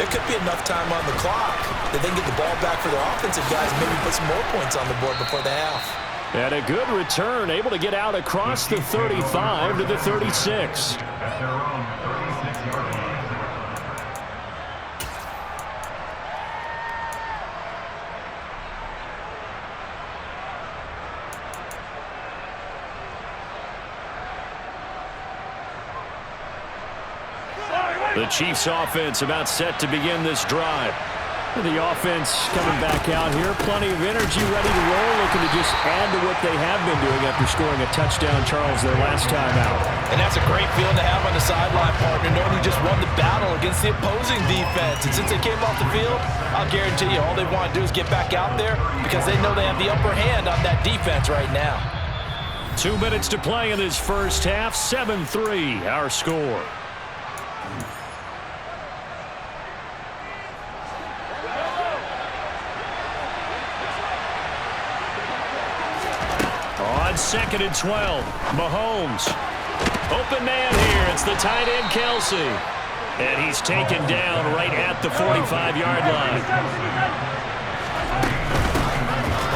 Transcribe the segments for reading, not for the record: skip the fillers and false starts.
there could be enough time on the clock that they can get the ball back for their offensive guys and maybe put some more points on the board before the half. And a good return, able to get out across the 35 to the 36. The Chiefs offense about set to begin this drive. The offense coming back out here. Plenty of energy, ready to roll, looking to just add to what they have been doing after scoring a touchdown, Charles, their last time out. And that's a great feeling to have on the sideline, partner, knowing you just won the battle against the opposing defense. And since they came off the field, I'll guarantee you all they want to do is get back out there because they know they have the upper hand on that defense right now. 2 minutes to play in this first half. 7-3, our score. On 2nd and 12, Mahomes. Open man here. It's the tight end, Kelsey. And he's taken down right at the 45-yard line.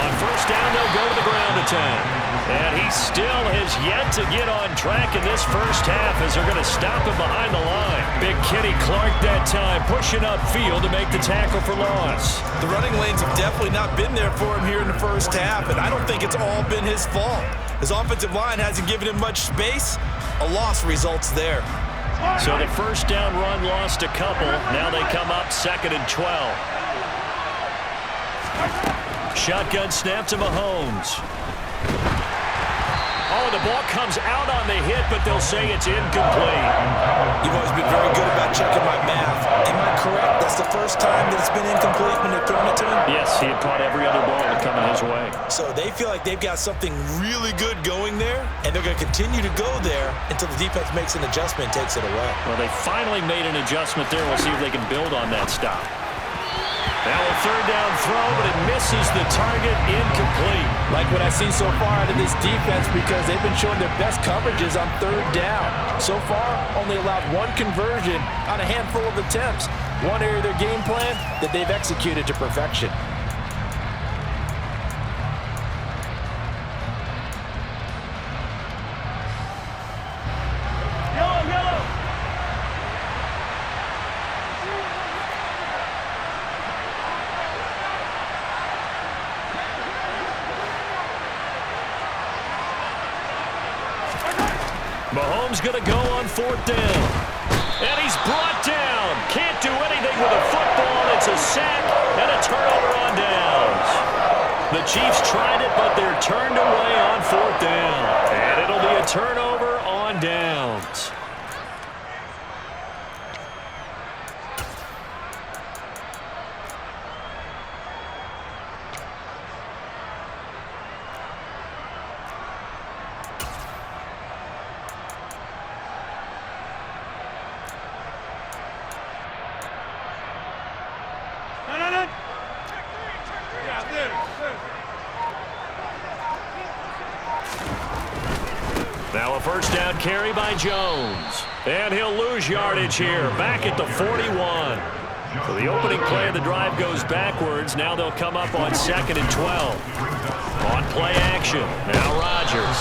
On first down, they'll go to the ground attack. And he still has yet to get on track in this first half as they're going to stop him behind the line. Big Kenny Clark that time pushing upfield to make the tackle for loss. The running lanes have definitely not been there for him here in the first half, and I don't think it's all been his fault. His offensive line hasn't given him much space. A loss results there. So the first down run lost a couple. Now they come up 2nd and 12. Shotgun snap to Mahomes. Oh, the ball comes out on the hit, but they'll say it's incomplete. You've always been very good about checking my math. Am I correct? That's the first time that it's been incomplete when they've thrown it to him? Yes, he had caught every other ball that coming his way. So they feel like they've got something really good going there, and they're going to continue to go there until the defense makes an adjustment and takes it away. Well, they finally made an adjustment there. We'll see if they can build on that stop. Now a third down throw, but it misses the target, incomplete. Like what I've seen so far out of this defense because they've been showing their best coverages on third down. So far, only allowed one conversion on a handful of attempts. One area of their game plan that they've executed to perfection. Mahomes going to go on 4th down. And he's brought down. Can't do anything with a football. It's a sack and a turnover on downs. The Chiefs tried it, but they're turned away on 4th down. And it'll be a turnover on downs. Now a first down carry by Jones. And he'll lose yardage here, back at the 41. So the opening play of the drive goes backwards. Now they'll come up on 2nd and 12. On play action. Now Rodgers.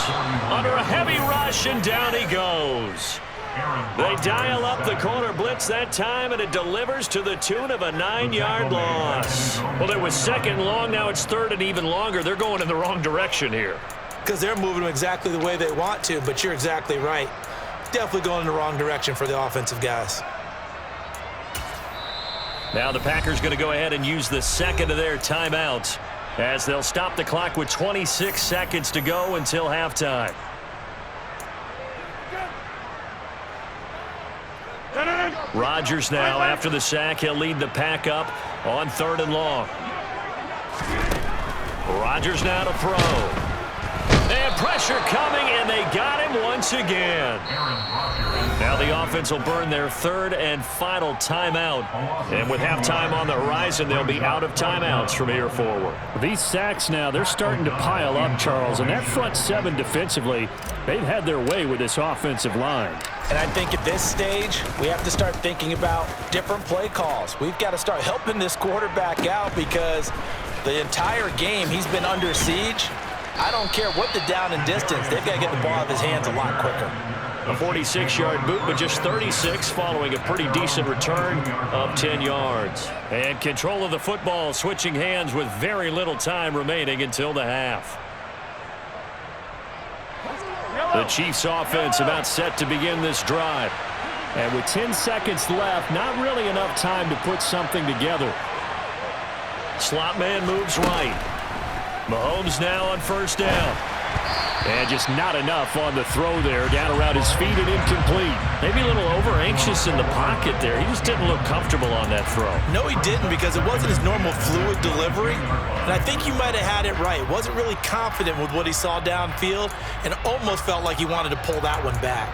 Under a heavy rush, and down he goes. They dial up the corner blitz that time, and it delivers to the tune of a 9-yard loss. Well, it was 2nd and long. Now it's 3rd and even longer. They're going in the wrong direction here. Because they're moving them exactly the way they want to, but you're exactly right. Definitely going in the wrong direction for the offensive guys. Now the Packers going to go ahead and use the second of their timeouts as they'll stop the clock with 26 seconds to go until halftime. Rodgers now, after the sack, he'll lead the pack up on 3rd and long. Rodgers now to throw. And Pressure coming, and they got him once again. Now the offense will burn their third and final timeout. And with halftime on the horizon, they'll be out of timeouts from here forward. These sacks now, they're starting to pile up, Charles. And that front seven defensively, they've had their way with this offensive line. And I think at this stage, we have to start thinking about different play calls. We've got to start helping this quarterback out because the entire game he's been under siege. I don't care what the down and distance. They've got to get the ball out of his hands a lot quicker. A 46-yard boot, but just 36 following a pretty decent return of 10 yards. And control of the football switching hands with very little time remaining until the half. The Chiefs offense about set to begin this drive. And with 10 seconds left, not really enough time to put something together. Slot man moves right. Mahomes now on first down. And just not enough on the throw there. Down around his feet and incomplete. Maybe a little over-anxious in the pocket there. He just didn't look comfortable on that throw. No, he didn't because it wasn't his normal fluid delivery. And I think you might have had it right. Wasn't really confident with what he saw downfield and almost felt like he wanted to pull that one back.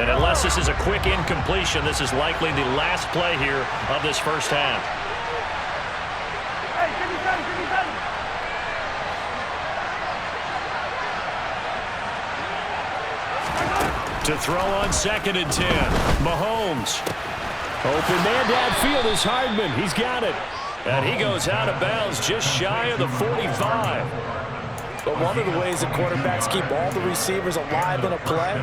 And unless this is a quick incompletion, this is likely the last play here of this first half. To throw on 2nd and 10. Mahomes. Open man downfield is Hardman. He's got it. And he goes out of bounds just shy of the 45. But one of the ways that quarterbacks keep all the receivers alive in a play,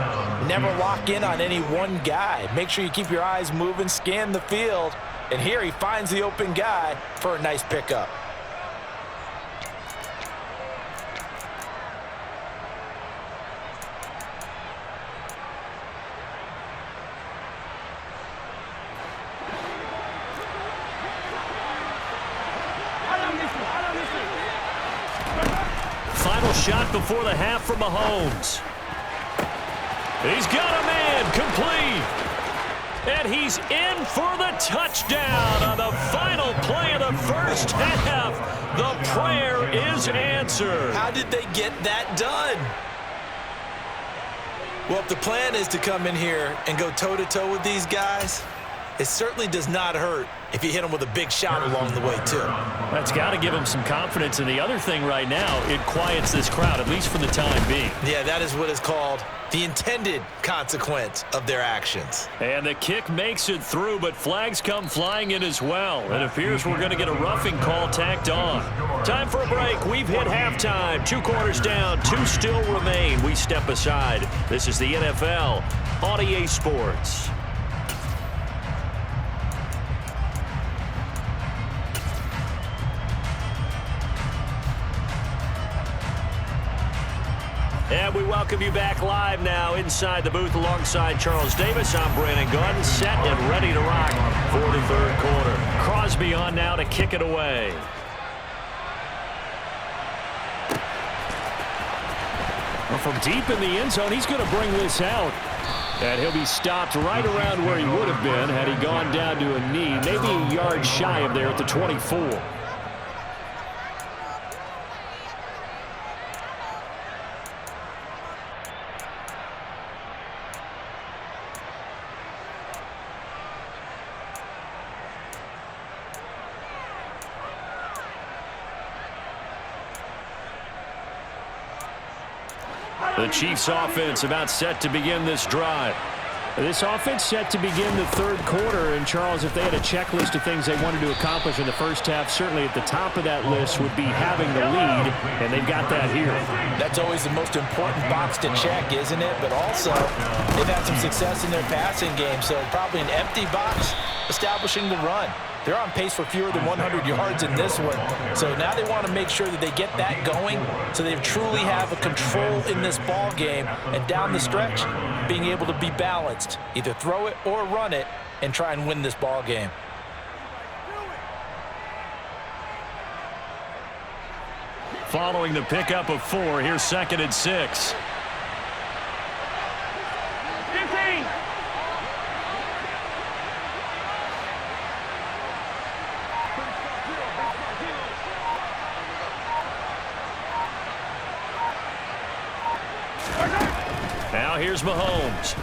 never lock in on any one guy. Make sure you keep your eyes moving, scan the field. And here he finds the open guy for a nice pickup. Final shot before the half from Mahomes. He's got a man complete. And he's in for the touchdown on the final play of the first half. The prayer is answered. How did they get that done? Well, if the plan is to come in here and go toe-to-toe with these guys, it certainly does not hurt if you hit them with a big shot along the way, too. That's got to give them some confidence. And the other thing right now, it quiets this crowd, at least for the time being. Yeah, that is what is called the intended consequence of their actions. And the kick makes it through, but flags come flying in as well. It appears we're going to get a roughing call tacked on. Time for a break. We've hit halftime. 2 quarters down, 2 still remain. We step aside. This is the NFL on EA Sports. And we welcome you back live now inside the booth alongside Charles Davis. I'm Brandon Gunn, set and ready to rock for the third quarter. Crosby on now to kick it away. Well, from deep in the end zone, he's going to bring this out. And he'll be stopped right around where he would have been had he gone down to a knee, maybe a yard shy of there at the 24. The Chiefs offense about set to begin this drive. This offense set to begin the third quarter. And, Charles, if they had a checklist of things they wanted to accomplish in the first half, certainly at the top of that list would be having the lead, and they've got that here. That's always the most important box to check, isn't it? But also, they've had some success in their passing game, so probably an empty box establishing the run. They're on pace for fewer than 100 yards in this one. So now they want to make sure that they get that going so they truly have a control in this ball game. And down the stretch, being able to be balanced. Either throw it or run it and try and win this ball game. Following the pickup of 4, here's 2nd and 6. Now here's Mahomes.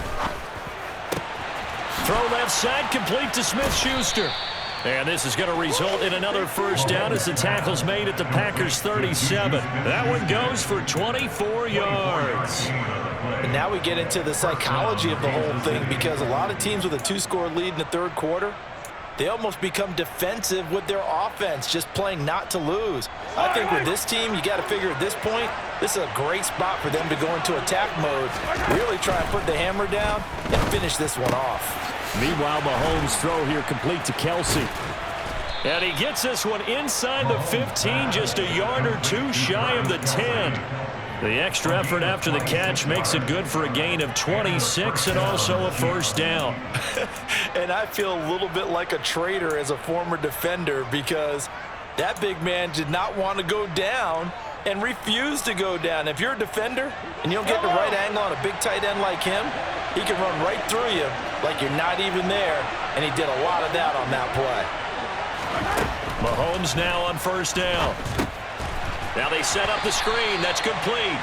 Throw left side, complete to Smith-Schuster. And this is going to result in another first down as the tackle's made at the Packers' 37. That one goes for 24 yards. And now we get into the psychology of the whole thing, because a lot of teams with a 2-score lead in the third quarter, they almost become defensive with their offense, just playing not to lose. I think with this team, you got to figure at this point, this is a great spot for them to go into attack mode, really try and put the hammer down and finish this one off. Meanwhile, Mahomes' throw here complete to Kelsey. And he gets this one inside the 15, just a yard or two shy of the 10. The extra effort after the catch makes it good for a gain of 26 and also a first down. And I feel a little bit like a traitor as a former defender, because that big man did not want to go down and refused to go down. If you're a defender and you don't get the right angle on a big tight end like him, he can run right through you like you're not even there, and he did a lot of that on that play. Mahomes now on first down. Now they set up the screen. That's complete.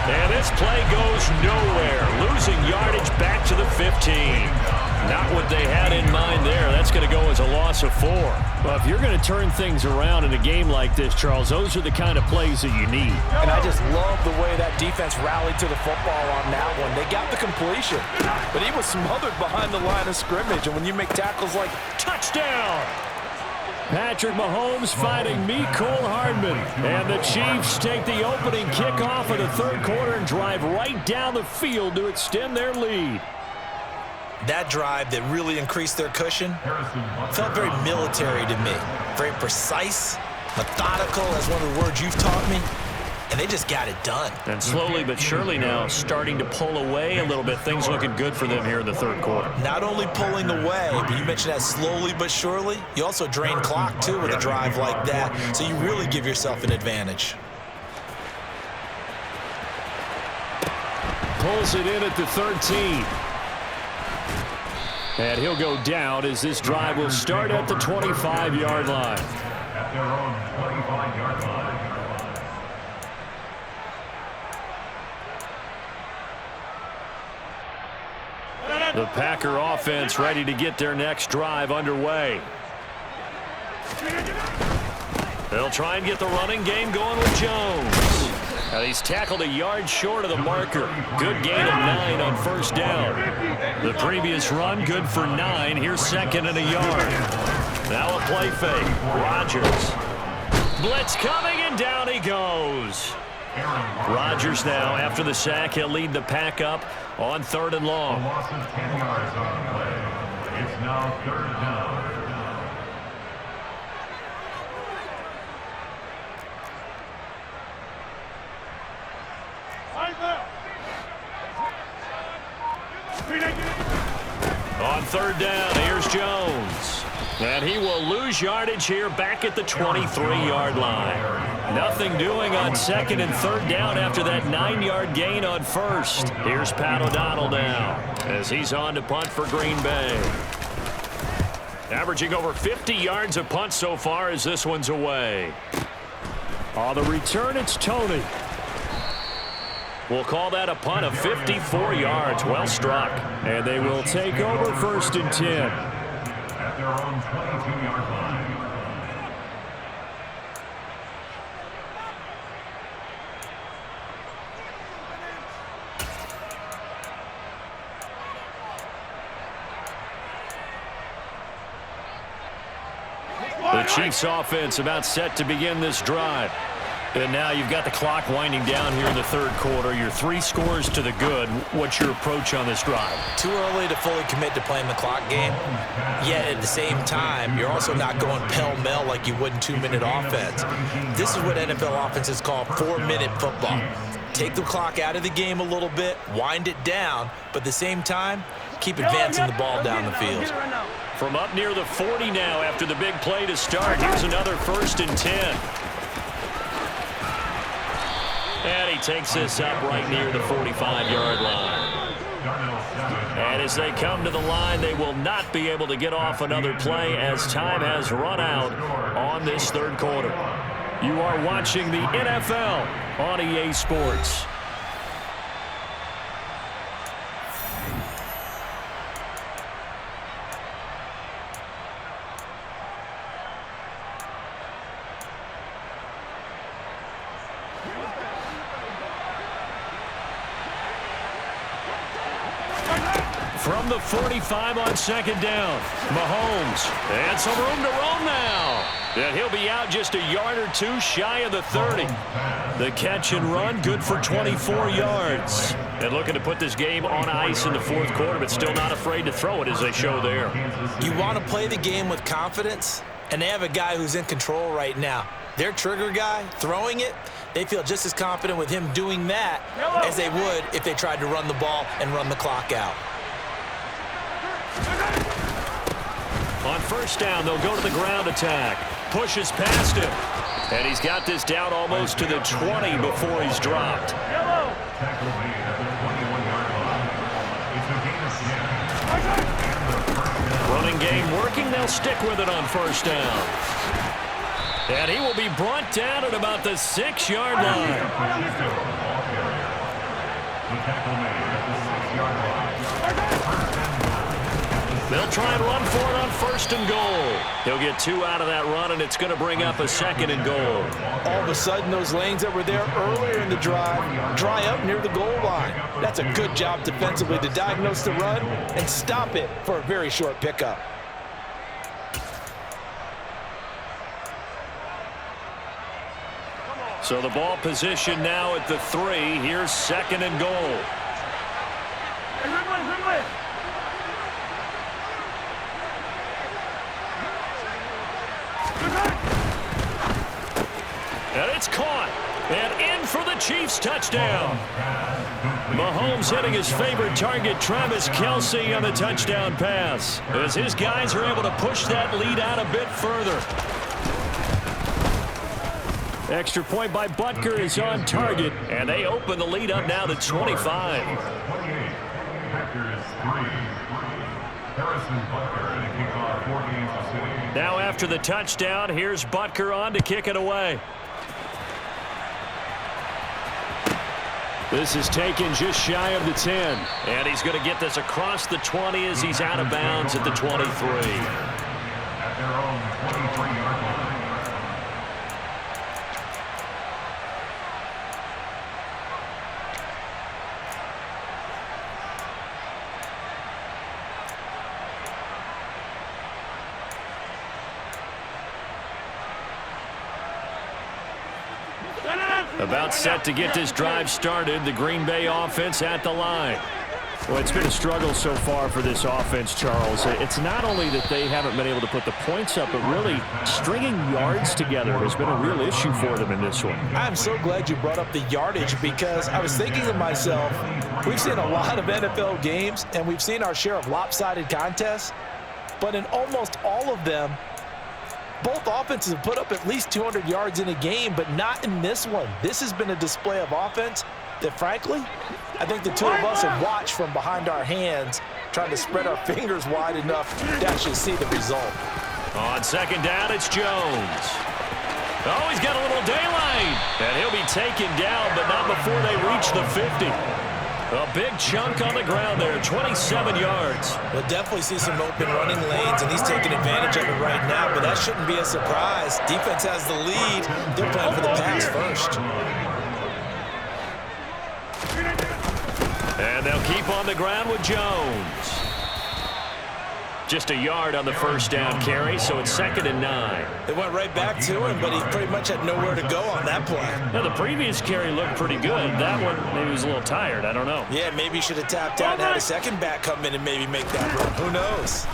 And this play goes nowhere. Losing yardage back to the 15. Not what they had in mind there. That's going to go as a loss of 4. Well, if you're going to turn things around in a game like this, Charles, those are the kind of plays that you need. And I just love the way that defense rallied to the football on that one. They got the completion, but he was smothered behind the line of scrimmage. And when you make tackles like touchdown, Patrick Mahomes fighting Mecole Hardman. And the Chiefs take the opening kickoff of the third quarter and drive right down the field to extend their lead. that drive that really increased their cushion felt very military to me. Very precise, methodical, as one of the words you've taught me. And they just got it done. And slowly but surely now starting to pull away a little bit. Things looking good for them here in the third quarter. Not only pulling away, but you mentioned that slowly but surely. You also drain clock, too, with a drive like that. So you really give yourself an advantage. Pulls it in at the 13. And he'll go down as this drive will start at the 25-yard line. At their own 25-yard line. The Packer offense ready to get their next drive underway. They'll try and get the running game going with Jones. And he's tackled a yard short of the marker. Good gain of 9 on first down. The previous run good for 9. Here's second and a yard. Now a play fake. Rodgers. Blitz coming, and down he goes. Rodgers now, after the sack, he'll lead the pack up on 3rd and long. A loss of 10 yards on the play. It's now 3rd down. On 3rd down, here's Jones. And he will lose yardage here back at the 23-yard line. Nothing doing on 2nd and 3rd down after that 9-yard gain on 1st. Here's Pat O'Donnell now as he's on to punt for Green Bay. Averaging over 50 yards a punt so far as this one's away. On the return, it's Tony. We'll call that a punt of 54 yards. Well struck. And they will take over 1st and 10. At their own 22-yard line. The Chiefs offense about set to begin this drive. And now you've got the clock winding down here in the 3rd quarter. You're 3 scores to the good. What's your approach on this drive? Too early to fully commit to playing the clock game. Yet at the same time, you're also not going pell-mell like you would in 2-minute offense. This is what NFL offenses call 4-minute football. Take the clock out of the game a little bit, wind it down, but at the same time, keep advancing the ball down the field. From up near the 40 now after the big play to start, here's another 1st and 10. And he takes this up right near the 45-yard line. And as they come to the line, they will not be able to get off another play as time has run out on this 3rd quarter. You are watching the NFL on EA Sports. From the 45 on second down. Mahomes. And some room to roam now. And he'll be out just a yard or two shy of the 30. The catch and run, good for 24 yards. And looking to put this game on ice in the fourth quarter, but still not afraid to throw it as they show there. You want to play the game with confidence, and they have a guy who's in control right now. Their trigger guy, throwing it, they feel just as confident with him doing that as they would if they tried to run the ball and run the clock out. On first down, they'll go to the ground attack. Pushes past him. And he's got this down almost to the 20 before he's dropped. Tackle made at the 21-yard line. It's a gain of 6. Running game working. They'll stick with it on first down. And he will be brought down at about the 6-yard line. The tackle made at the 6-yard line. They'll try and run for it on first and goal. He'll get 2 out of that run, and it's going to bring up a second and goal. All of a sudden, those lanes that were there earlier in the drive dry up near the goal line. That's a good job defensively to diagnose the run and stop it for a very short pickup. So the ball position now at the 3. Here's second and goal. And it's caught. And in for the Chiefs touchdown. Mahomes hitting his favorite target, Travis Kelce, on the touchdown pass. As his guys are able to push that lead out a bit further. Extra point by Butker is on target, and they open the lead up now to 25. 28. Packers 3. Harrison Butker in a kickoff for Kansas City. Now after the touchdown, here's Butker on to kick it away. This is taken just shy of the 10. And he's going to get this across the 20 as he's out of bounds at the 23. At their own 23-yard line. About set to get this drive started. The Green Bay offense at the line. Well, it's been a struggle so far for this offense, Charles. It's not only that they haven't been able to put the points up, but really stringing yards together has been a real issue for them in this one. I'm so glad you brought up the yardage because I was thinking to myself, we've seen a lot of NFL games and we've seen our share of lopsided contests, but in almost all of them, both offenses have put up at least 200 yards in a game, but not in this one. This has been a display of offense that, frankly, I think the two of us have watched from behind our hands, trying to spread our fingers wide enough to actually see the result. On second down, it's Jones. Oh, he's got a little daylight. And he'll be taken down, but not before they reach the 50. A big chunk on the ground there, 27 yards. We'll definitely see some open running lanes, and he's taking advantage of it right now, but that shouldn't be a surprise. Defense has the lead. They're playing for the pass first. And they'll keep on the ground with Jones. Just a yard on the first down carry, so it's 2nd and 9. They went right back to him, but he pretty much had nowhere to go on that play. Now, the previous carry looked pretty good. That one, maybe he was a little tired. I don't know. Yeah, maybe he should have tapped out and had a second back come in and maybe make that run. Who knows?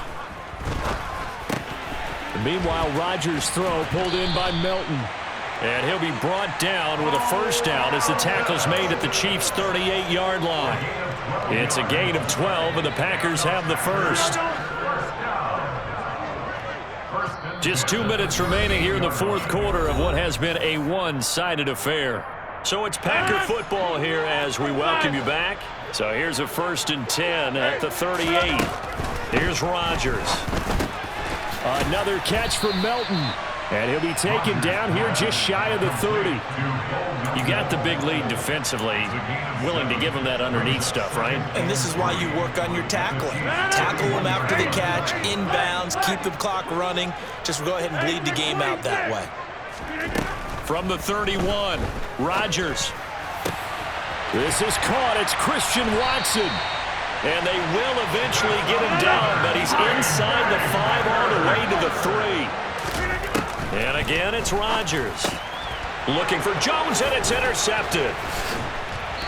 Meanwhile, Rodgers' throw pulled in by Melton. And he'll be brought down with a first down as the tackle's made at the Chiefs' 38-yard line. It's a gain of 12, and the Packers have the first. Just 2 minutes remaining here in the fourth quarter of what has been a one-sided affair. So it's Packer football here as we welcome you back. So here's a 1st and 10 at the 38. Here's Rodgers. Another catch for Melton. And he'll be taken down here just shy of the 30. You got the big lead defensively, willing to give him that underneath stuff, right? And this is why you work on your tackling. Tackle them after the catch, inbounds, keep the clock running. Just go ahead and bleed the game out that way. From the 31, Rodgers. This is caught. It's Christian Watson. And they will eventually get him down, but he's inside the 5 on the way to the 3. And again, it's Rodgers. Looking for Jones, and it's intercepted.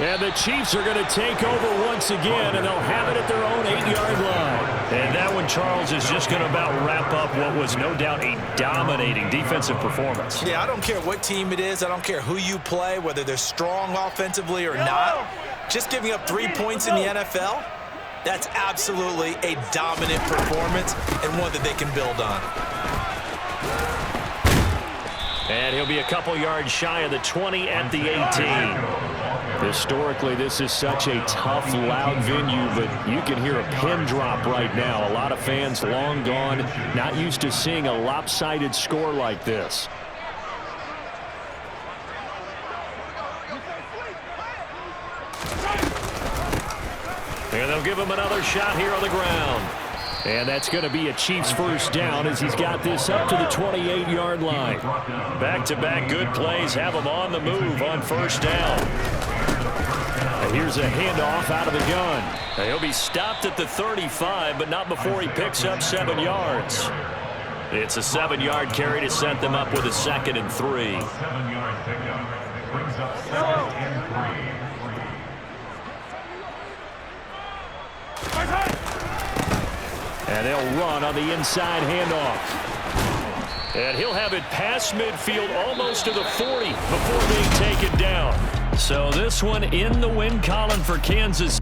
And the Chiefs are going to take over once again, and they'll have it at their own 8-yard line. And that one, Charles, is just going to about wrap up what was no doubt a dominating defensive performance. Yeah, I don't care what team it is. I don't care who you play, whether they're strong offensively or not. Just giving up 3 points in the NFL, that's absolutely a dominant performance and one that they can build on. And he'll be a couple yards shy of the 20 at the 18. Historically, this is such a tough, loud venue, but you can hear a pin drop right now. A lot of fans long gone, not used to seeing a lopsided score like this. And they'll give him another shot here on the ground. And that's going to be a Chiefs first down as he's got this up to the 28-yard line. Back-to-back good plays have him on the move on first down. And here's a handoff out of the gun. Now he'll be stopped at the 35, but not before he picks up 7 yards. It's a 7-yard carry to set them up with a 2nd and 3. 7-yard pickup brings up 2nd and 3. And they'll run on the inside handoff. And he'll have it past midfield almost to the 40 before being taken down. So this one in the win column for Kansas.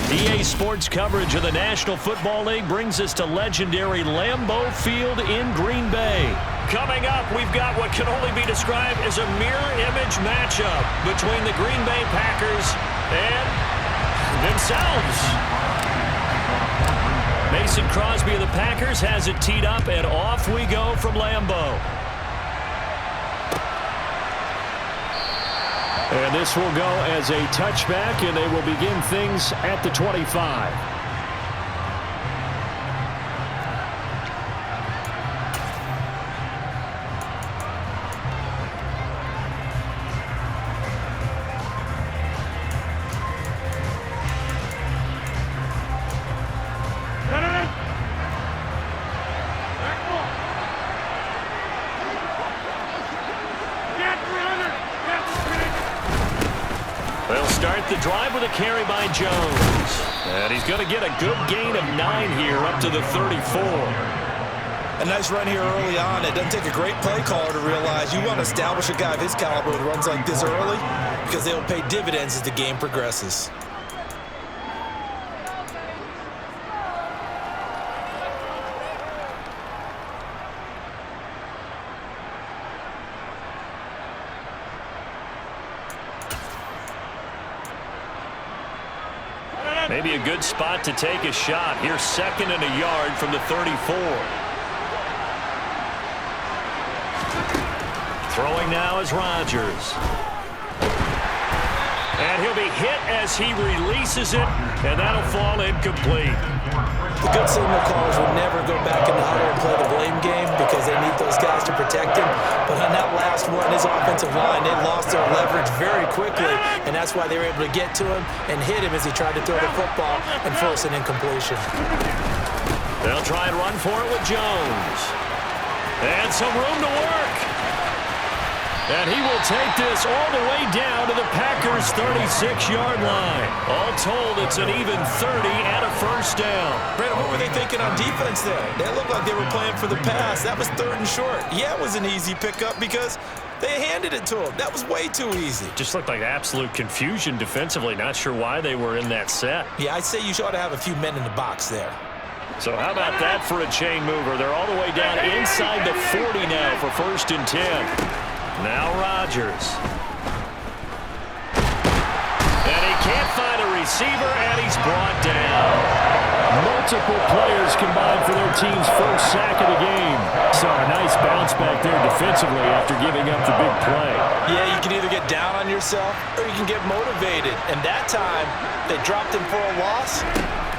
EA Sports coverage of the National Football League brings us to legendary Lambeau Field in Green Bay. Coming up, we've got what can only be described as a mirror image matchup between the Green Bay Packers and themselves. Mason Crosby of the Packers has it teed up, and off we go from Lambeau. And this will go as a touchback, and they will begin things at the 25. The drive with a carry by Jones. And he's going to get a good gain of 9 here up to the 34. A nice run here early on. It doesn't take a great play caller to realize you want to establish a guy of his caliber who runs like this early because they will pay dividends as the game progresses. Maybe a good spot to take a shot. Here's 2nd and a yard from the 34. Throwing now is Rodgers. And he'll be hit as he releases it, and that'll fall incomplete. The good signal callers would never go back in the huddle and play the blame game because they need those guys to protect him. But on that last one, his offensive line, they lost their leverage very quickly, and that's why they were able to get to him and hit him as he tried to throw the football and force an incompletion. They'll try and run for it with Jones. And some room to work. And he will take this all the way down to the Packers' 36-yard line. All told, it's an even 30 and a first down. Brandon, what were they thinking on defense there? They looked like they were playing for the pass. That was 3rd and short. Yeah, it was an easy pickup because they handed it to him. That was way too easy. Just looked like absolute confusion defensively. Not sure why they were in that set. Yeah, I'd say you ought to have a few men in the box there. So how about that for a chain mover? They're all the way down inside the 40 now for 1st and 10. Now Rodgers. And he can't find a receiver, and he's brought down. Multiple players combined for their team's first sack of the game. Saw a nice bounce back there defensively after giving up the big play. Yeah, you can either get down on yourself or you can get motivated. And that time, they dropped him for a loss.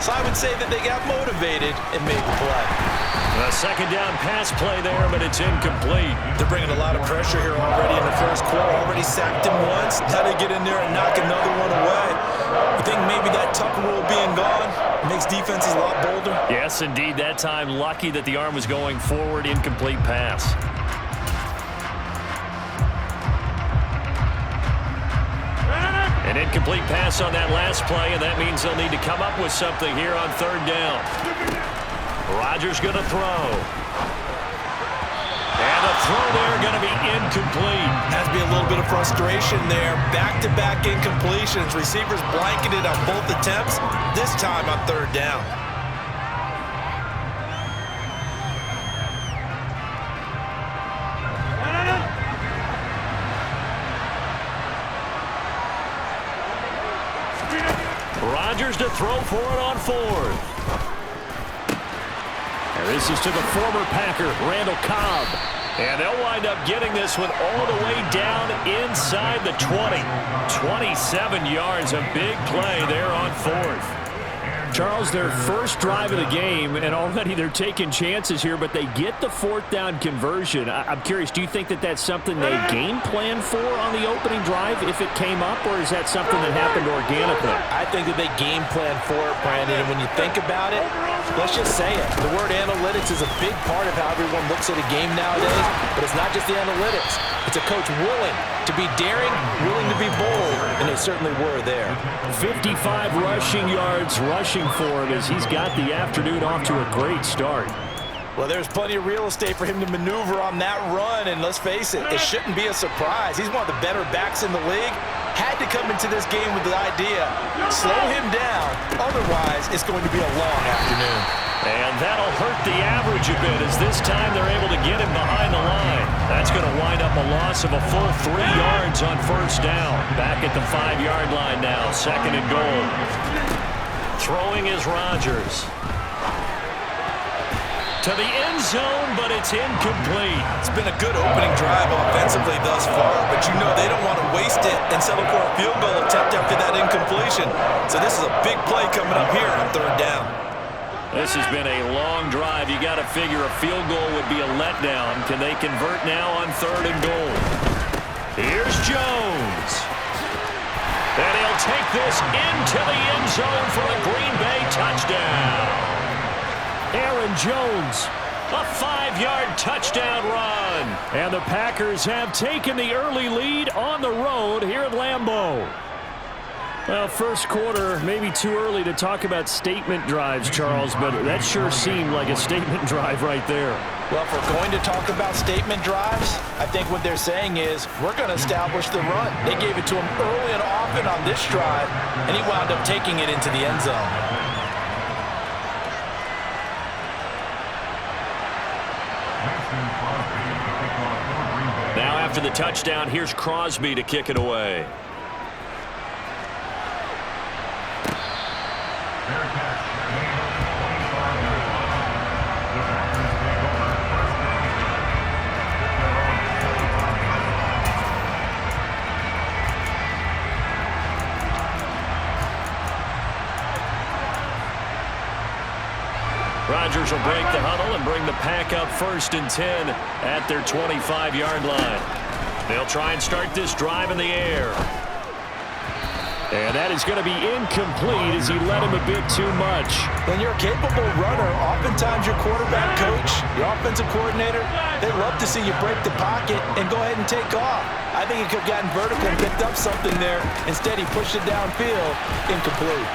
So I would say that they got motivated and made the play. A 2nd down pass play there, but it's incomplete. They're bringing a lot of pressure here already in the first quarter. Already sacked him once. Now they get in there and knock another one away. You think maybe that Tucker rule being gone makes defenses a lot bolder? Yes, indeed. That time, lucky that the arm was going forward. Incomplete pass. An incomplete pass on that last play, and that means they'll need to come up with something here on 3rd down. Rodgers going to throw. And the throw there going to be incomplete. Has to be a little bit of frustration there. Back-to-back incompletions. Receivers blanketed on both attempts, this time on 3rd down. Rodgers to throw for it on 4th. And this is to the former Packer, Randall Cobb. And they'll wind up getting this one all the way down inside the 20. 27 yards, a big play there on 4th. Charles, their first drive of the game, and already they're taking chances here, but they get the 4th down conversion. I'm curious, do you think that that's something they game plan for on the opening drive if it came up, or is that something that happened organically? I think that they game plan for it, Brandon, and when you think about it, let's just say it. The word analytics is a big part of how everyone looks at a game nowadays, but it's not just the analytics. It's a coach willing to be daring, willing to be bold, and they certainly were there. 55 rushing yards rushing for him as he's got the afternoon off to a great start. Well, there's plenty of real estate for him to maneuver on that run, and let's face it, it shouldn't be a surprise. He's one of the better backs in the league. Had to come into this game with the idea, slow him down, otherwise it's going to be a long afternoon. And that'll hurt the average a bit as this time they're able to get him behind the line. That's going to wind up a loss of a full 3 yards on 1st down. Back at the 5-yard line now, 2nd and goal. Throwing is Rodgers. To the end zone, but it's incomplete. It's been a good opening drive offensively thus far, but you know they don't want to waste it and settle for a field goal attempt after that incompletion. So this is a big play coming up here on 3rd down. This has been a long drive. You got to figure a field goal would be a letdown. Can they convert now on 3rd and goal? Here's Jones. And he'll take this into the end zone for a Green Bay touchdown. Aaron Jones, a 5-yard touchdown run. And the Packers have taken the early lead on the road here at Lambeau. Well, first quarter, maybe too early to talk about statement drives, Charles, but that sure seemed like a statement drive right there. Well, if we're going to talk about statement drives, I think what they're saying is we're going to establish the run. They gave it to him early and often on this drive, and he wound up taking it into the end zone. Now after the touchdown, here's Crosby to kick it away. Rodgers will break the huddle and bring the pack up 1st and 10 at their 25-yard line. They'll try and start this drive in the air. And that is going to be incomplete as he led him a bit too much. When you're a capable runner, oftentimes your quarterback coach, your offensive coordinator, they love to see you break the pocket and go ahead and take off. I think he could have gotten vertical and picked up something there. Instead, he pushed it downfield, incomplete.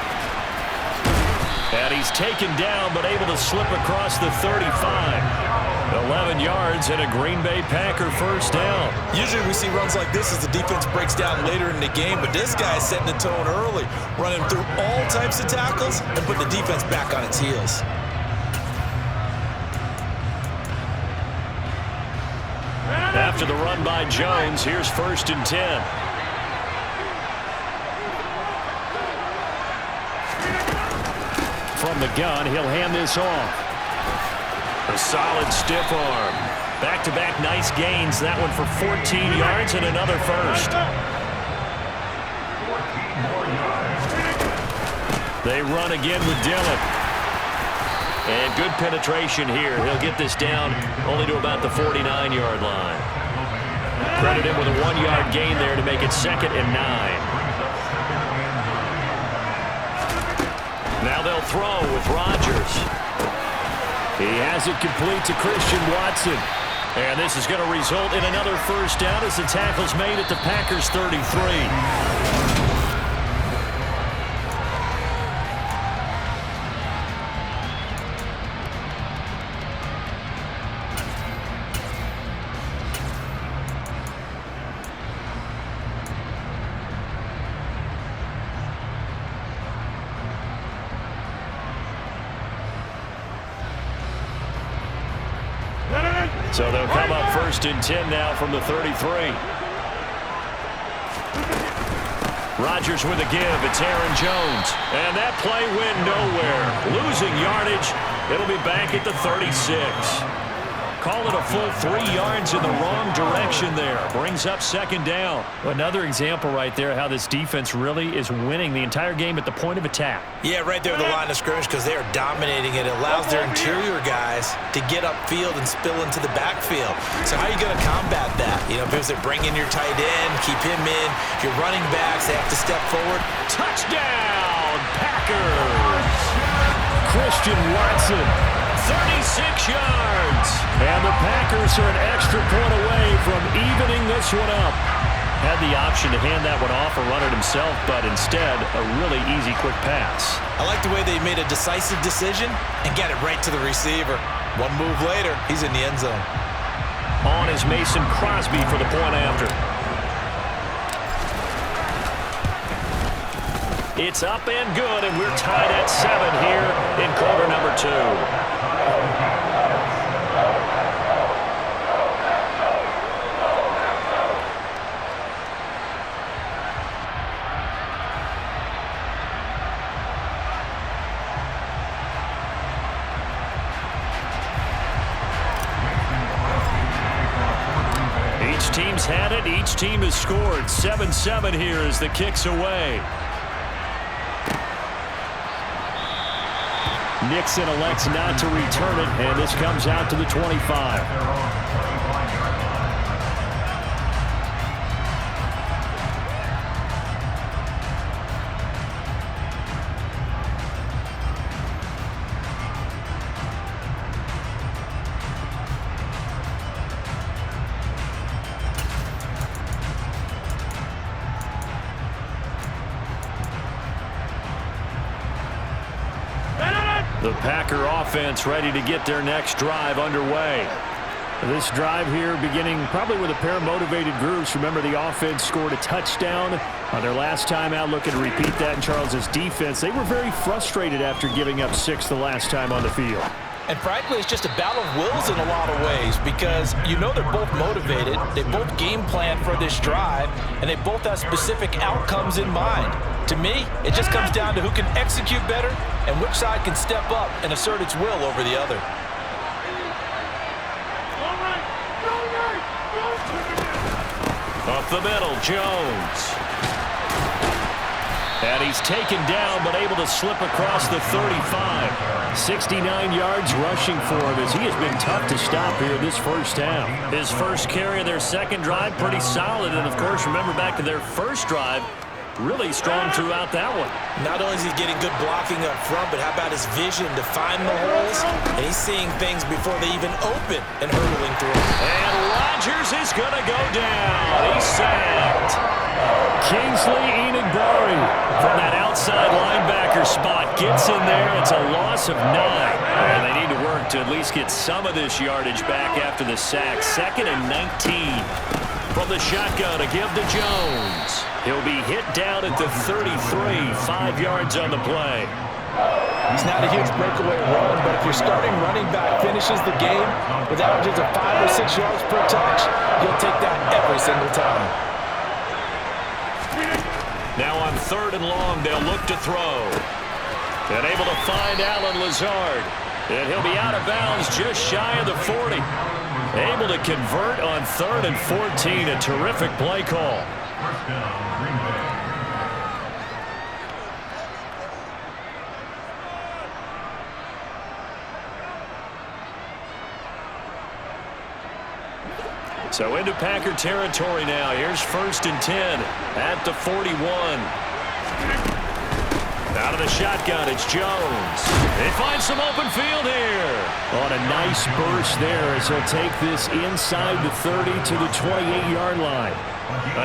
And he's taken down, but able to slip across the 35. 11 yards and a Green Bay Packer first down. Usually we see runs like this as the defense breaks down later in the game, but this guy is setting the tone early, running through all types of tackles and putting the defense back on its heels. After the run by Jones, here's 1st and 10. From the gun, he'll hand this off. A solid stiff arm. Back-to-back nice gains. That one for 14 yards and another first. They run again with Dillon. And good penetration here. He'll get this down only to about the 49-yard line. Credit him with a 1-yard gain there to make it 2nd and 9. Now they'll throw with Rodgers. He has it complete to Christian Watson. And this is going to result in another first down as the tackle's made at the Packers' 33. So they'll come up 1st and 10 now from the 33. Rodgers with a give. It's Aaron Jones. And that play went nowhere. Losing yardage. It'll be back at the 36. Call it a full 3 yards in the wrong direction there. Brings up 2nd down. Another example right there how this defense really is winning the entire game at the point of attack. Yeah, right there at the line of scrimmage because they are dominating it. It allows their interior guys to get upfield and spill into the backfield. So how are you going to combat that? You know, because they bring in your tight end, keep him in. Your running backs, they have to step forward. Touchdown, Packers! Christian Watson. 36 yards. And the Packers are an extra point away from evening this one up. Had the option to hand that one off or run it himself, but instead, a really easy, quick pass. I like the way they made a decisive decision and got it right to the receiver. One move later, he's in the end zone. On is Mason Crosby for the point after. It's up and good, and we're tied at 7 here in quarter number 2. Each team's had it. Each team has scored. 7-7 here as the kick's away. Nixon elects not to return it, and this comes out to the 25. The Packer offense ready to get their next drive underway. This drive here beginning probably with a pair of motivated groups. Remember, the offense scored a touchdown on their last time out. Looking to repeat that in Charles's defense. They were very frustrated after giving up 6 the last time on the field. And frankly, it's just a battle of wills in a lot of ways because you know they're both motivated. They both game plan for this drive, and they both have specific outcomes in mind. To me, it just comes down to who can execute better and which side can step up and assert its will over the other. Up the middle, Jones. And he's taken down, but able to slip across the 35. 69 yards rushing for him as he has been tough to stop here this first half. His first carry of their second drive, pretty solid. And, of course, remember back to their first drive, really strong throughout that one. Not only is he getting good blocking up front, but how about his vision to find the holes? And he's seeing things before they even open and hurdling through. And Rodgers is going to go down. He's sacked. Kingsley Enagbari From that outside linebacker spot, gets in there. It's a loss of 9. And they need to work to at least get some of this yardage back after the sack. 2nd and 19. From the shotgun, a give to Jones. He'll be hit down at the 33, 5 yards on the play. He's not a huge breakaway run, but if your starting running back finishes the game with averages of 5 or 6 yards per touch, you'll take that every single time. Now on 3rd and long, they'll look to throw. And able to find Allen Lazard. And he'll be out of bounds just shy of the 40. Able to convert on 3rd and 14. A terrific play call. First down, Green Bay. So into Packer territory now. Here's 1st and 10 at the 41. Out of the shotgun, it's Jones. They find some open field here. On a nice burst there as he'll take this inside the 30 to the 28-yard line.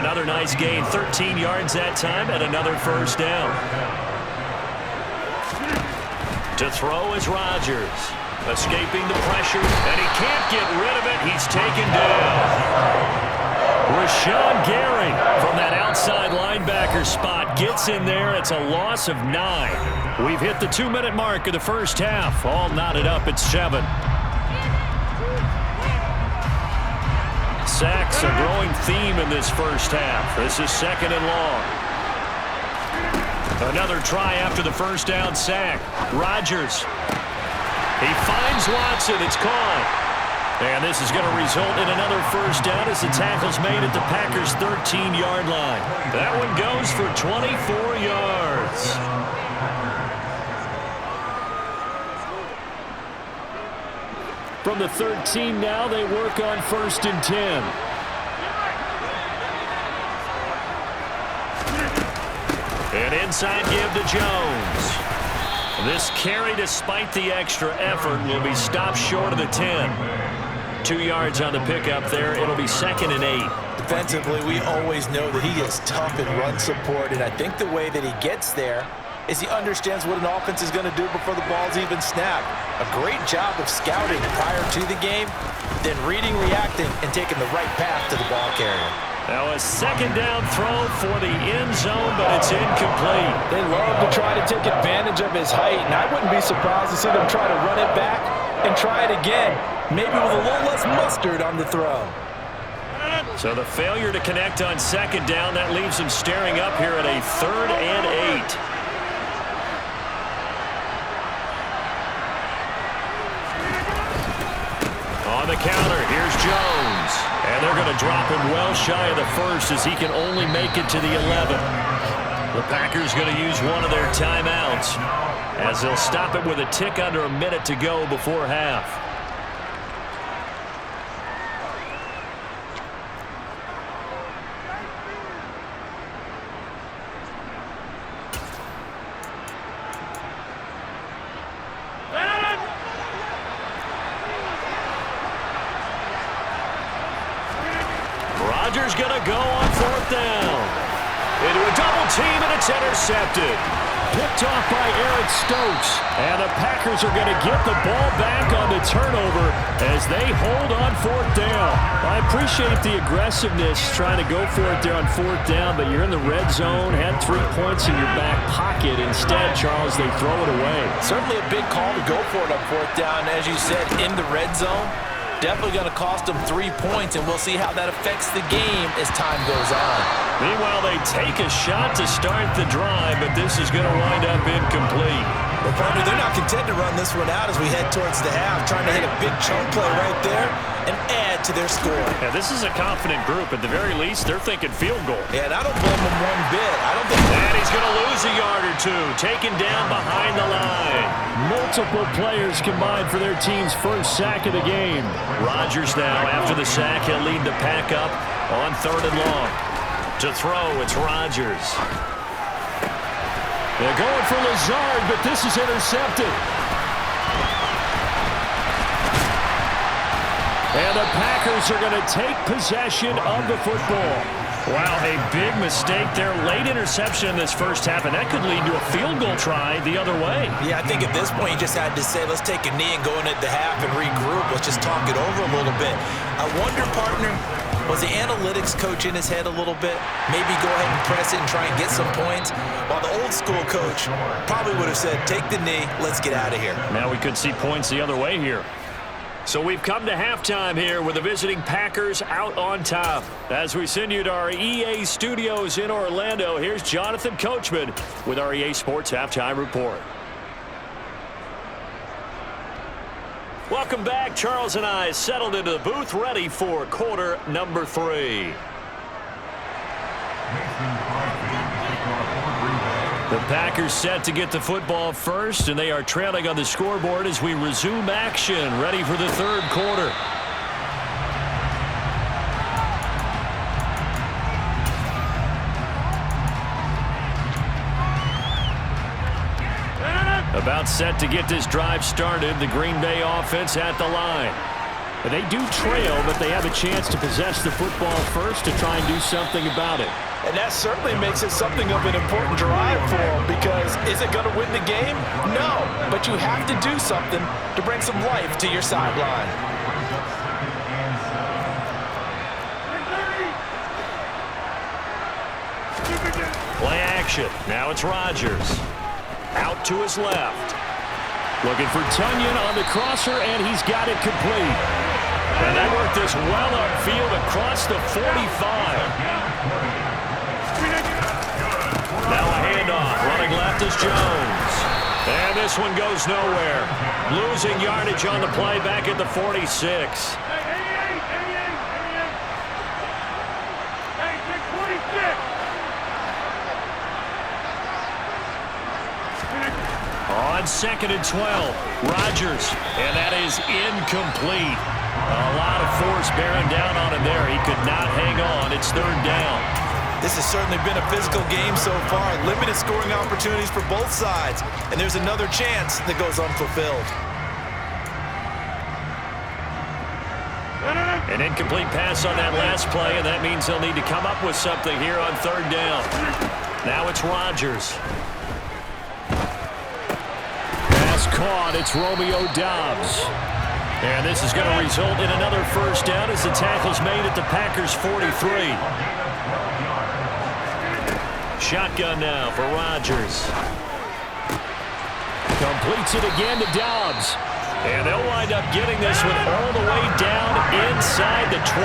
Another nice gain, 13 yards that time, and another first down. To throw is Rodgers. Escaping the pressure, and he can't get rid of it. He's taken down. Rashawn Gary from that outside linebacker spot gets in there. It's a loss of 9. We've hit the 2-minute mark of the first half. All knotted up at 7. Sacks a growing theme in this first half. This is 2nd and long. Another try after the first down sack. Rodgers. He finds Watson. It's caught. And this is going to result in another first down as the tackle's made at the Packers' 13-yard line. That one goes for 24 yards. From the 13 now, they work on 1st and 10. And inside give to Jones. This carry, despite the extra effort, will be stopped short of the 10. 2 yards on the pickup there. It'll be 2nd and 8. Defensively, we always know that he is tough in run support, and I think the way that he gets there is he understands what an offense is going to do before the ball's even snapped. A great job of scouting prior to the game, then reading, reacting, and taking the right path to the ball carrier. Now a 2nd down throw for the end zone, but it's incomplete. They love to try to take advantage of his height, and I wouldn't be surprised to see them try to run it back and try it again, maybe with a little less mustard on the throw. So the failure to connect on 2nd down, that leaves him staring up here at a 3rd and 8. On the counter, here's Jones. And they're going to drop him well shy of the 1st as he can only make it to the 11. The Packers going to use one of their timeouts as they'll stop it with a tick under a minute to go before half. Rodgers going to go on 4th down. Into a double team, and it's intercepted. Picked off by Eric Stokes. And the Packers are going to get the ball back on the turnover as they hold on 4th down. I appreciate the aggressiveness trying to go for it there on 4th down, but you're in the red zone, had 3 points in your back pocket. Instead, Charles, they throw it away. Certainly a big call to go for it on 4th down, as you said, in the red zone. Definitely going to cost them 3 points, and we'll see how that affects the game as time goes on. Meanwhile, they take a shot to start the drive, but this is going to wind up incomplete. Well, partner, they're not content to run this one out as we head towards the half, trying to hit a big chunk play right there and add to their score. Yeah, this is a confident group. At the very least, they're thinking field goal. Yeah, and I don't blame them one bit. I don't think. And he's going to lose a yard or two, taken down behind the line. Multiple players combined for their team's first sack of the game. Rodgers now, after the sack, he'll lead the pack up on 3rd and long. To throw, it's Rodgers. They're going for Lazard, but this is intercepted. And the Packers are going to take possession of the football. Wow, a big mistake there. Late interception in this first half, and that could lead to a field goal try the other way. Yeah, I think at this point you just had to say, let's take a knee and go into the half and regroup. Let's just talk it over a little bit. I wonder, partner, was the analytics coach in his head a little bit? Maybe go ahead and press it and try and get some points? While the old school coach probably would have said, take the knee, let's get out of here. Now we could see points the other way here. So we've come to halftime here with the visiting Packers out on top. As we send you to our EA studios in Orlando, here's Jonathan Coachman with our EA Sports Halftime Report. Welcome back. Charles and I settled into the booth ready for quarter number 3. The Packers set to get the football first, and they are trailing on the scoreboard as we resume action, ready for the third quarter. About set to get this drive started, the Green Bay offense at the line. They do trail, but they have a chance to possess the football first to try and do something about it. And that certainly makes it something of an important drive for them, because is it going to win the game? No, but you have to do something to bring some life to your sideline. Play action. Now it's Rodgers. Out to his left. Looking for Tunyon on the crosser, and he's got it complete. And they work this well upfield across the 45. Now a handoff. Running left is Jones. And this one goes nowhere. Losing yardage on the play back at the 46. On 2nd and 12, Rodgers, and that is incomplete. A lot of force bearing down on him there. He could not hang on. It's 3rd down. This has certainly been a physical game so far. Limited scoring opportunities for both sides. And there's another chance that goes unfulfilled. An incomplete pass on that last play, and that means they'll need to come up with something here on 3rd down. Now it's Rodgers. Pass caught. It's Romeo Doubs. And this is going to result in another first down as the tackle's made at the Packers' 43. Shotgun now for Rodgers. Completes it again to Doubs. And they'll wind up getting this one all the way down inside the 20.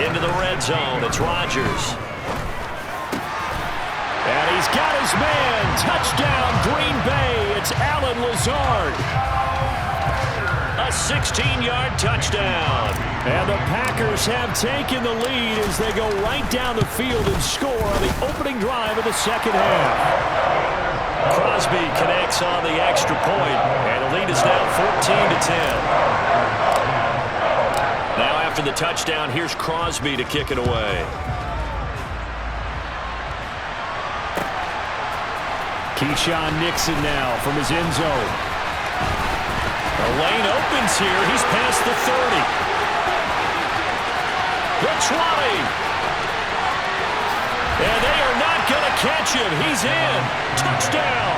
Into the red zone. It's Rodgers. And he's got his man. Touchdown, Green Bay. It's Allen Lazard. A 16-yard touchdown. And the Packers have taken the lead as they go right down the field and score on the opening drive of the second half. Crosby connects on the extra point, and the lead is now 14-10. Now after the touchdown, here's Crosby to kick it away. Keyshawn Nixon now from his end zone. The lane opens here. He's past the 30. The 20. And they are not going to catch him. He's in. Touchdown.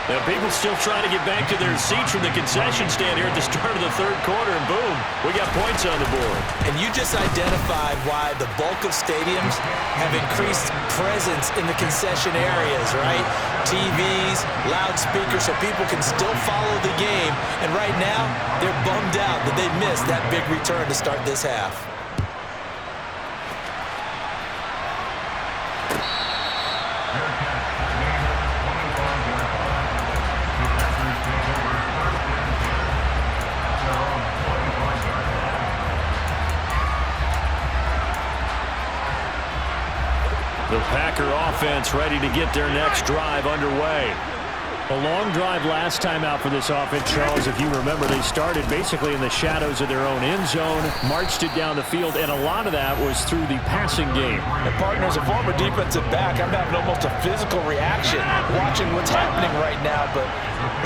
Now, people still trying to get back to their seats from the concession stand here at the start of the third quarter, and boom, we got points on the board. And you just identified why the bulk of stadiums have increased presence in the concession areas, right? TVs, loudspeakers, so people can still follow the game. And right now, they're bummed out that they missed that big return to start this half. The Packer offense ready to get their next drive underway. A long drive last time out for this offense, Charles. If you remember, they started basically in the shadows of their own end zone, marched it down the field, and a lot of that was through the passing game. And partner, as a former defensive back, I'm having almost a physical reaction watching what's happening right now. But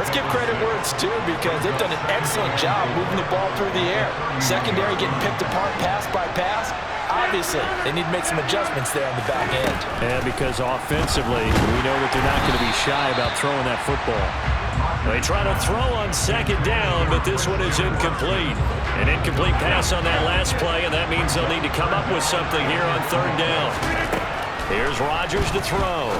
let's give credit where it's due, because they've done an excellent job moving the ball through the air. Secondary getting picked apart pass by pass. Obviously, they need to make some adjustments there on the back end. And because offensively, we know that they're not going to be shy about throwing that football. They try to throw on second down, but this one is incomplete. An incomplete pass on that last play, and that means they'll need to come up with something here on third down. Here's Rodgers to throw.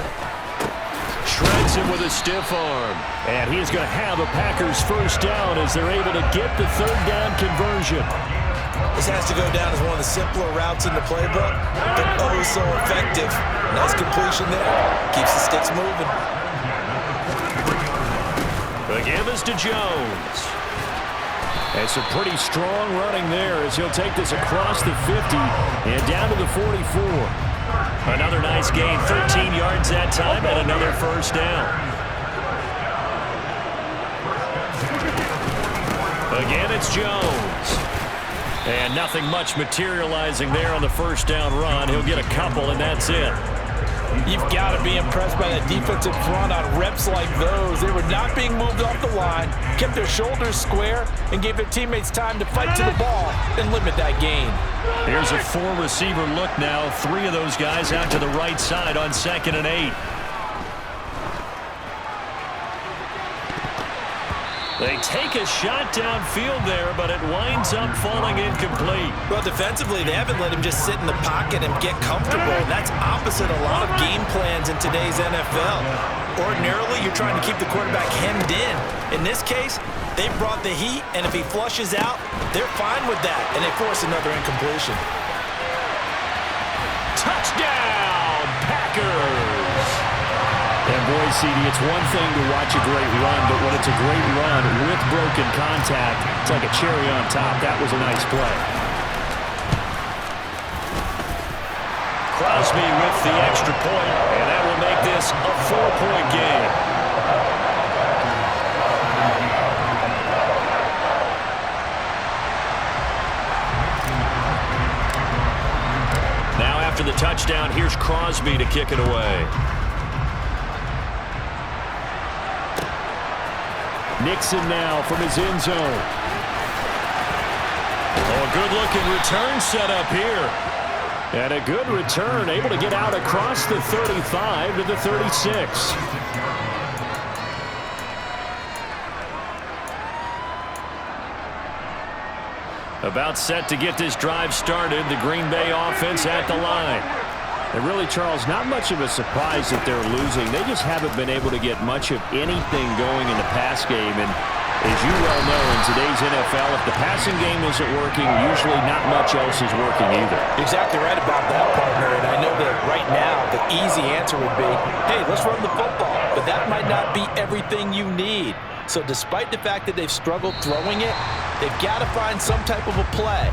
Shreds him with a stiff arm. And he's going to have a Packers first down as they're able to get the third down conversion. This has to go down as one of the simpler routes in the playbook, but oh so effective. Nice completion there. Keeps the sticks moving. The give is to Jones. And some pretty strong running there as he'll take this across the 50 and down to the 44. Another nice gain, 13 yards that time, and another first down. Again, it's Jones. And nothing much materializing there on the first down run. He'll get a couple, and that's it. You've got to be impressed by that defensive front on reps like those. They were not being moved off the line, kept their shoulders square, and gave their teammates time to fight to the ball and limit that gain. Here's a four-receiver look now. Three of those guys out to the right side on 2nd and 8. They take a shot downfield there, but it winds up falling incomplete. Well, defensively, they haven't let him just sit in the pocket and get comfortable. That's opposite a lot of game plans in today's NFL. Ordinarily, you're trying to keep the quarterback hemmed in. In this case, they brought the heat, and if he flushes out, they're fine with that, and they force another incompletion. Touchdown, Packers! And boy, CD, it's one thing to watch a great run, but when it's a great run with broken contact, it's like a cherry on top. That was a nice play. Crosby with the extra point, and that will make this a 4-point game. Now after the touchdown, here's Crosby to kick it away. Nixon now from his end zone. Oh, a good-looking return set up here. And a good return, able to get out across the 35 to the 36. About set to get this drive started. The Green Bay offense at the line. And really, Charles, not much of a surprise that they're losing. They just haven't been able to get much of anything going in the pass game. And as you well know, in today's NFL, if the passing game isn't working, usually not much else is working either. Exactly right about that, partner. And I know that right now the easy answer would be, hey, let's run the football. But that might not be everything you need. So despite the fact that they've struggled throwing it, they've got to find some type of a play,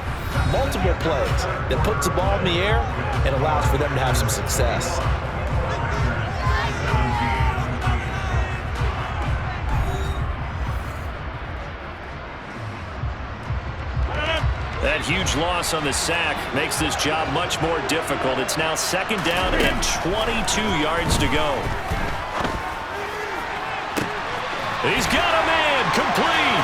multiple plays, that puts the ball in the air and allows for them to have some success. That huge loss on the sack makes this job much more difficult. It's now 2nd down and 22 yards to go. He's got a man, complete.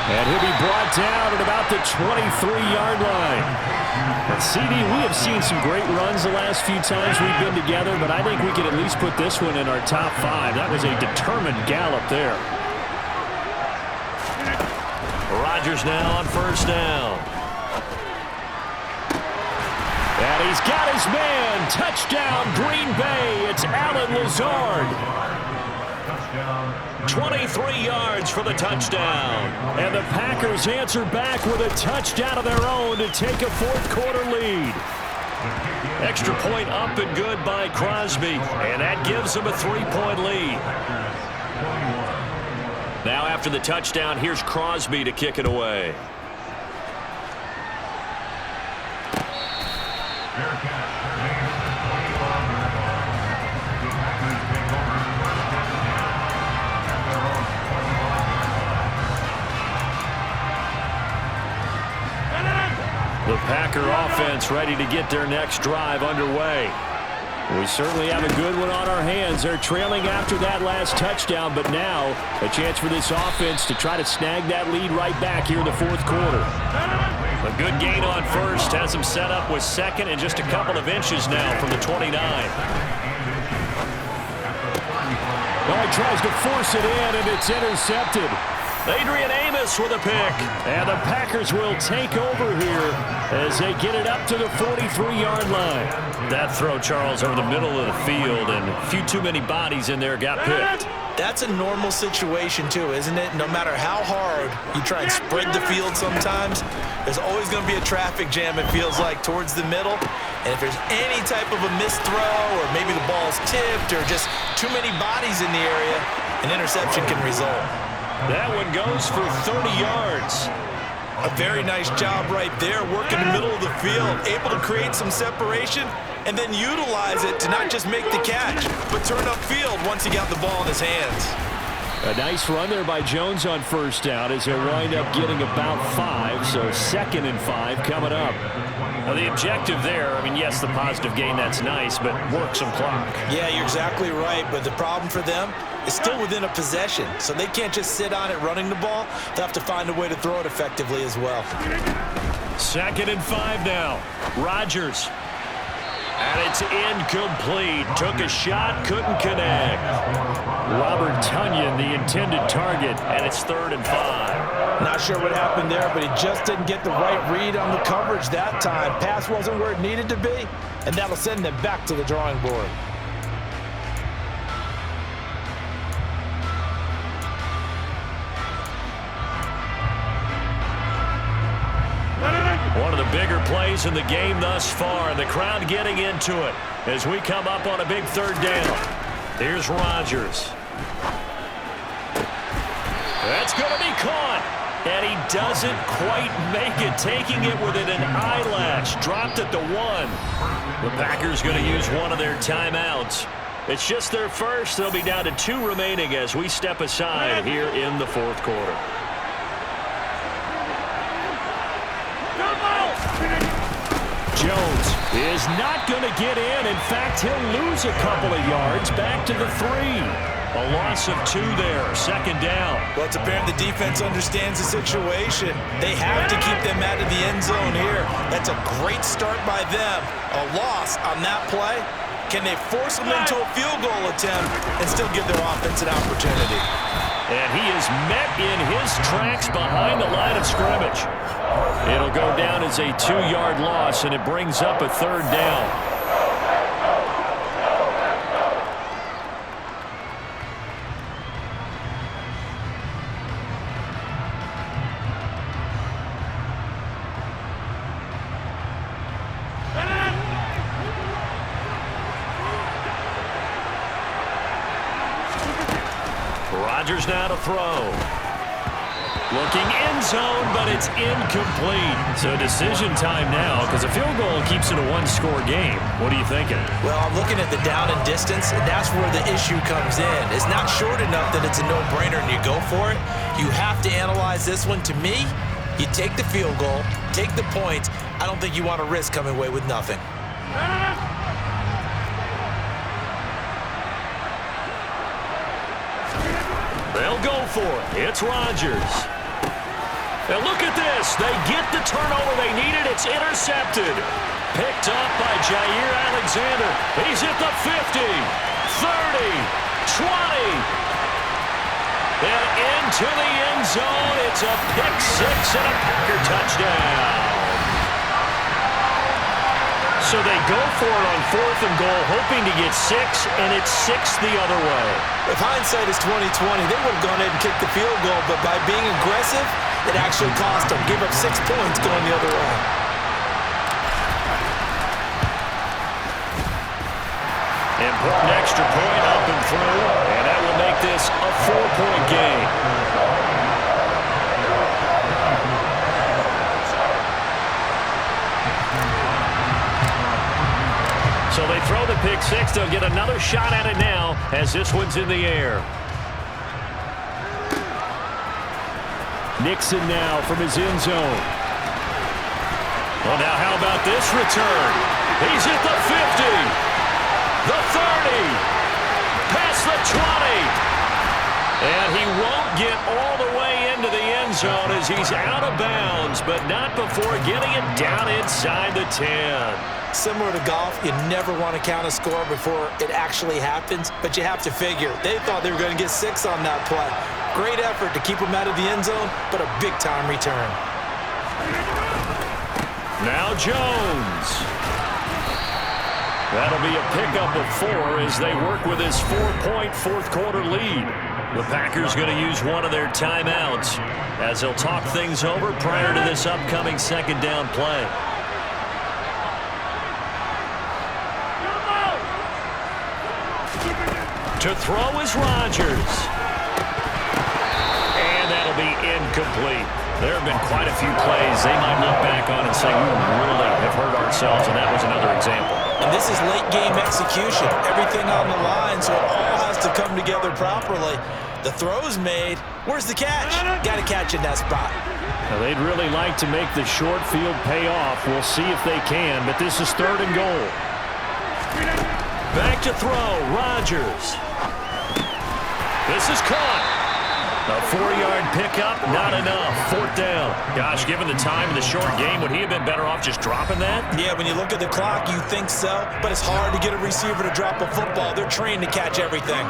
And he'll be brought down at about the 23-yard line. But CD, we have seen some great runs the last few times we've been together, but I think we could at least put this one in our top 5. That was a determined gallop there. Rodgers now on first down. And he's got his man. Touchdown, Green Bay. It's Allen Lazard. 23 yards for the touchdown. And the Packers answer back with a touchdown of their own to take a fourth-quarter lead. Extra point up and good by Crosby. And that gives them a 3-point lead. Now after the touchdown, here's Crosby to kick it away. Packer offense ready to get their next drive underway. We certainly have a good one on our hands. They're trailing after that last touchdown, but now a chance for this offense to try to snag that lead right back here in the fourth quarter. A good gain on first has him set up with second and just a couple of inches now from the 29. Well, he tries to force it in, and it's intercepted. Adrian Amos with a pick. And the Packers will take over here as they get it up to the 43-yard line. That throw, Charles, over the middle of the field, and a few too many bodies in there got picked. That's a normal situation, too, isn't it? No matter how hard you try and spread the field sometimes, there's always going to be a traffic jam, it feels like, towards the middle. And if there's any type of a missed throw or maybe the ball's tipped or just too many bodies in the area, an interception can result. That one goes for 30 yards. A very nice job right there, working the middle of the field, able to create some separation and then utilize it to not just make the catch, but turn upfield once he got the ball in his hands. A nice run there by Jones on first down as they wind up getting about 5, so 2nd and 5 coming up. Well, the objective there, I mean, yes, the positive gain, that's nice, but work some clock. Yeah, you're exactly right, but the problem for them is still within a possession, so they can't just sit on it running the ball. They'll have to find a way to throw it effectively as well. 2nd and 5 now. Rodgers. And it's incomplete. Took a shot, couldn't connect. Robert Tonyan, the intended target, and it's 3rd and 5. Not sure what happened there, but he just didn't get the right read on the coverage that time. Pass wasn't where it needed to be, and that'll send them back to the drawing board. One of the bigger plays in the game thus far, and the crowd getting into it as we come up on a big 3rd down. Here's Rodgers. That's going to be caught, and he doesn't quite make it, taking it within an eyelash. Dropped at the 1. The Packers going to use one of their timeouts. It's just their first. They'll be down to 2 remaining as we step aside here in the fourth quarter. Jones is not going to get in. In fact, he'll lose a couple of yards back to the 3. A loss of 2 there, 2nd down. Well, it's apparent the defense understands the situation. They have to keep them out of the end zone here. That's a great start by them. A loss on that play. Can they force them into a field goal attempt and still give their offense an opportunity? And he is met in his tracks behind the line of scrimmage. It'll go down as a 2-yard loss, and it brings up a 3rd down. Rodgers now to throw. Looking end zone, but it's incomplete. So decision time now, because a field goal keeps it a 1-score game. What are you thinking? Well, I'm looking at the down and distance, and that's where the issue comes in. It's not short enough that it's a no-brainer and you go for it. You have to analyze this one. To me, you take the field goal, take the points. I don't think you want to risk coming away with nothing. They'll go for it. It's Rodgers. And look at this. They get the turnover they needed. It's intercepted. Picked up by Jair Alexander. He's at the 50, 30, 20. And into the end zone. It's a pick 6 and a Packer touchdown. So they go for it on 4th and goal, hoping to get 6, and it's 6 the other way. If hindsight is 20/20, they would have gone ahead and kicked the field goal, but by being aggressive, it actually cost them. Give up 6 points going the other way. Important extra point up and through, and that will make this a 4-point game. So they throw the pick 6. They'll get another shot at it now as this one's in the air. Nixon now from his end zone. Well, now how about this return? He's at the 50, the 30, past the 20. And he won't get all the way into the end zone as he's out of bounds, but not before getting it down inside the 10. Similar to golf, you never want to count a score before it actually happens, but you have to figure. They thought they were going to get 6 on that play. Great effort to keep them out of the end zone, but a big-time return. Now Jones. That'll be a pickup of 4 as they work with his 4-point fourth-quarter lead. The Packers going to use one of their timeouts as they'll talk things over prior to this upcoming second down play. To throw is Rodgers. And that'll be incomplete. There have been quite a few plays they might look back on and say, we really have hurt ourselves, and that was another example. And this is late-game execution. Everything on the line, so it all has to come together properly. The throw's made. Where's the catch? Got to catch in that spot. Now, they'd really like to make the short field pay off. We'll see if they can, but this is 3rd and goal. Back to throw, Rodgers. This is caught. A 4-yard pickup, not enough. 4th down. Gosh, given the time in the short game, would he have been better off just dropping that? Yeah, when you look at the clock, you think so, but it's hard to get a receiver to drop a football. They're trained to catch everything.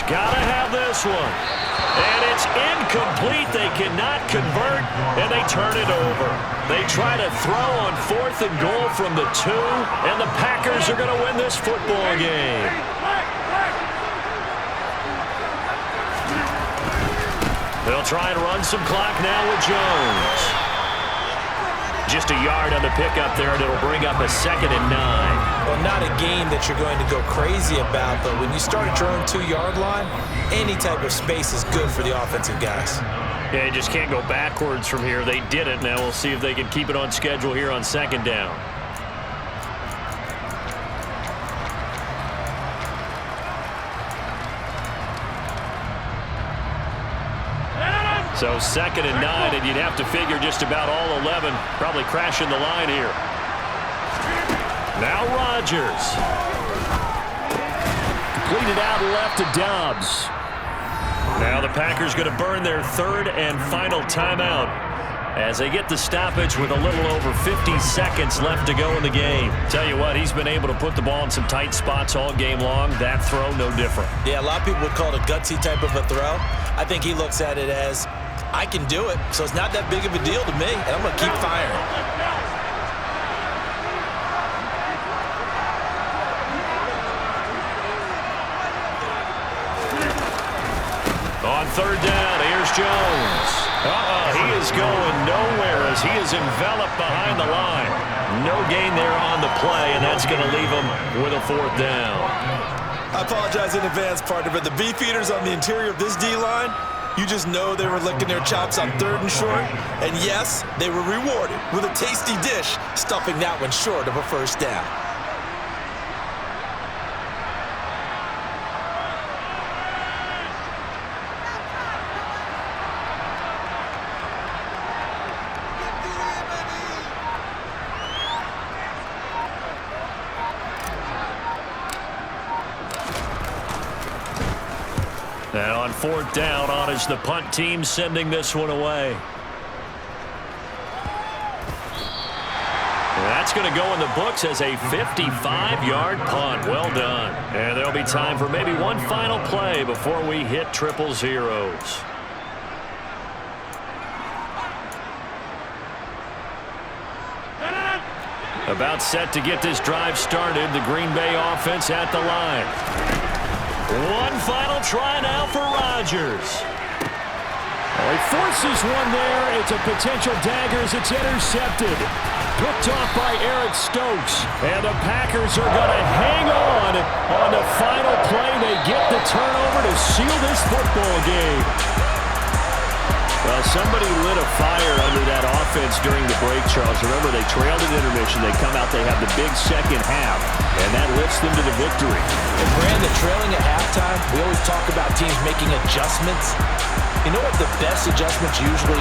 Gotta have this one. And it's incomplete. They cannot convert, and they turn it over. They try to throw on 4th and goal from the 2, and the Packers are going to win this football game. They'll try and run some clock now with Jones. Just a yard on the pickup there, and it'll bring up a 2nd and 9. Well, not a game that you're going to go crazy about, but when you start at your own 2-yard line, any type of space is good for the offensive guys. Yeah, you just can't go backwards from here. They did it. Now we'll see if they can keep it on schedule here on 2nd down. So 2nd and 9, and you'd have to figure just about all 11 probably crashing the line here. Now Rodgers. Completed out left to Dobbs. Now the Packers going to burn their 3rd and final timeout as they get the stoppage with a little over 50 seconds left to go in the game. Tell you what, he's been able to put the ball in some tight spots all game long. That throw, no different. Yeah, a lot of people would call it a gutsy type of a throw. I think he looks at it as, I can do it, so it's not that big of a deal to me, and I'm going to keep firing. On 3rd down, here's Jones. He is going nowhere as he is enveloped behind the line. No gain there on the play, and that's going to leave him with a 4th down. I apologize in advance, partner, but the beefeaters on the interior of this D-line, you just know they were licking their chops on 3rd and short. And yes, they were rewarded with a tasty dish, stuffing that one short of a 1st down. And on 4th down, on is the punt team sending this one away. And that's going to go in the books as a 55-yard punt. Well done. And there'll be time for maybe one final play before we hit triple zeros. About set to get this drive started. The Green Bay offense at the line. One final try now for Rodgers. He forces one there. It's a potential dagger as it's intercepted. Picked off by Eric Stokes. And the Packers are going to hang on the final play. They get the turnover to seal this football game. Well, somebody lit a fire under that offense during the break, Charles. Remember, they trailed at intermission. They come out, they have the big second half, and that lifts them to the victory. And Brandon, trailing at halftime, we always talk about teams making adjustments. You know what the best adjustments usually